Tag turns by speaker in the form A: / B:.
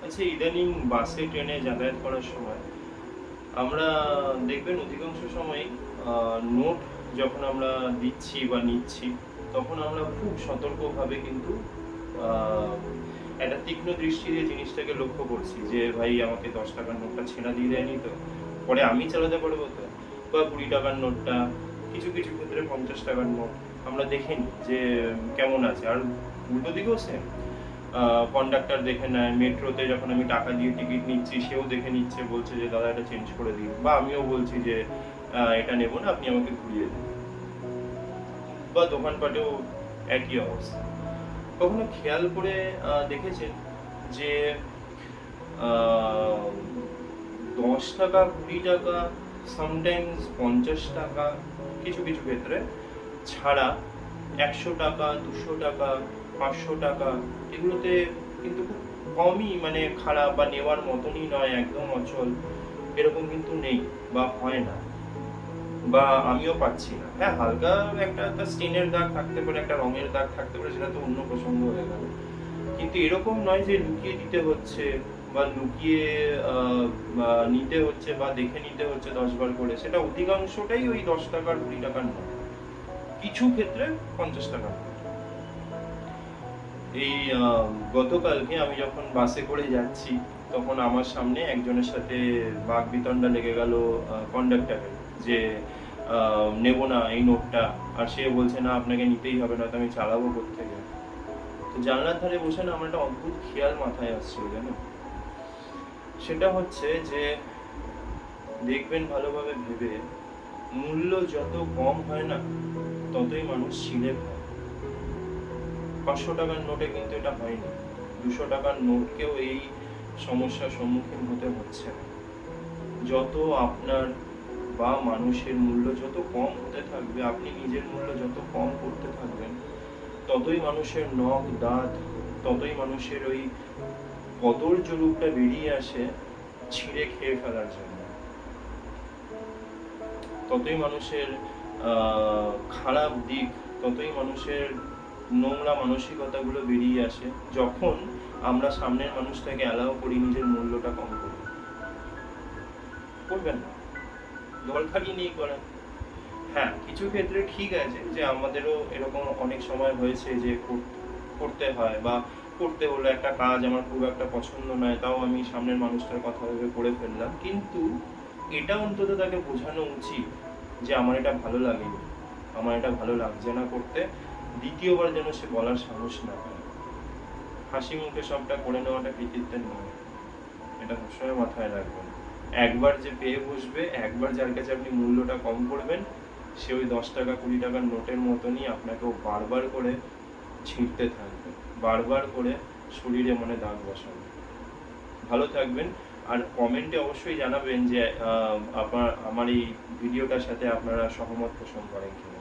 A: আচ্ছা, ইদানিং বাসে ট্রেনে যাতায়াত করার সময় আমরা দেখবেন অধিকাংশ সময় নোট যখন আমরা দিচ্ছি বা নিচ্ছি, তখন আমরা খুব সতর্কভাবে কিন্তু আহ, একটা তীক্ষ্ণ দৃষ্টি দিয়ে জিনিসটাকে লক্ষ্য করছি যে ভাই আমাকে 10 টাকার নোটটা ছেঁড়া দিয়ে দেয়নি তো, পরে আমি চালাতে পারবো তো, বা 20 টাকার নোটটা, কিছু কিছু ক্ষেত্রে 50 টাকার নোট আমরা দেখে নিই যে কেমন আছে। আর উল্টো দিকেও সেম, কন্ডাক্টর দেখে নেয়, মেট্রোতে যখন আমি টাকা দিয়ে টিকিট নিচ্ছি সেও দেখে নিচ্ছে, বলছে যে দাদা এটা চেঞ্জ করে দিন, বা আমিও বলছি যে এটা নেবো না, আপনি আমাকে ঘুরিয়ে দিন। বা দোকানপাটেও একই অবস্থা। কখনো খেয়াল করে দেখেছেন যে আহ, 10 টাকা, 20 টাকা, সামটাইমস 50 টাকা, কিছু কিছু ক্ষেত্রে ছাড়া 100 টাকা, 200 টাকা, 500 টাকা, এগুলোতে কিন্তু খুব কমই, মানে খারাপ বা নেওয়ার মতনই নয়, একদম অচল এরকম কিন্তু নেই বা হয় না, বা আমিও পাচ্ছি না। হ্যাঁ, হালকা একটা একটা স্টেনের দাগ থাকতে পারে, একটা রঙের দাগ থাকতে পারে, সেটা তো অন্য প্রসঙ্গ হয়ে গেল। কিন্তু এরকম নয় যে লুকিয়ে দিতে হচ্ছে বা লুকিয়ে নিতে হচ্ছে বা দেখে নিতে হচ্ছে 10 বার করে। সেটা অধিকাংশটাই ওই 10 টাকার, 20 টাকার নয়, কিছু ক্ষেত্রে 50 টাকা। এই গতকালকে আমি যখন বাসে করে যাচ্ছি, তখন আমার সামনে একজনের সাথে বাক বিতণ্ডা লেগে গেল কন্ডাক্টরের, যে নেব না এই নোটটা, আর সে বলছে না আপনাকে নিতেই হবে, না তো আমি চালাবো কোত্থেকে। তো জানলার ধারে বসে না আমার একটা অদ্ভুত খেয়াল মাথায় আসছিল জানো, সেটা হচ্ছে যে দেখবেন ভালোভাবে ভেবে, মূল্য যত কম হয় না ততই মানুষ ছিঁড়ে খায়। 500 টাকার নোটে কিন্তু এটা হয়নি, 200 টাকার নোটকেও এই সমস্যার সম্মুখীন হতে হচ্ছে না। যত আপনার বা মানুষের মূল্য যত কম হতে থাকবে, আপনি নিজের মূল্য যত কম করতে থাকবেন, ততই মানুষের নখ দাঁত, ততই মানুষের ওই কদর্য রূপটা বেরিয়ে আসে ছিঁড়ে খেয়ে ফেলার জন্য। ততই মানুষের খারাপ দিক, ততই মানুষের নোংরা মানসিকতাগুলো বেরিয়ে আসে, যখন আমরা সামনের মানুষটাকে অ্যালাউ করি নিজের মূল্যটা কম করতে। করবেন না, দরকারই নেই করেন। হ্যাঁ, কিছু ক্ষেত্রে ঠিক আছে যে আমাদেরও এরকম অনেক সময় হয়েছে যে করতে হয়, বা করতে হলো একটা কাজ আমার খুব একটা পছন্দ নয়, তাও আমি সামনের মানুষটার কথা ভেবে করে ফেললাম, কিন্তু এটা অন্তত তাকে বোঝানো উচিত যে আমার এটা ভালো লাগেনি, আমার এটা ভালো লাগছে না করতে, দ্বিতীয়বার যেন সে বলার সাহস না পায়। হাসি মুখে সবটা করে নেওয়াটা কৃতিত্বের নয়, এটা সবসময় মাথায় রাখবেন। একবার যে পেয়ে বসবে, একবার যার কাছে আপনি মূল্যটা কম করবেন, সে ওই 10 টাকা, 20 টাকার নোটের মতনই আপনাকেও বারবার করে ছিঁড়তে থাকবে, বারবার করে শরীরে মনে দাগ বসাবে। ভালো থাকবেন। আর কমেন্টে অবশ্যই জানাবেন যে আমার এই ভিডিওটার সাথে আপনারা সহমত পোষণ করেন কিনা।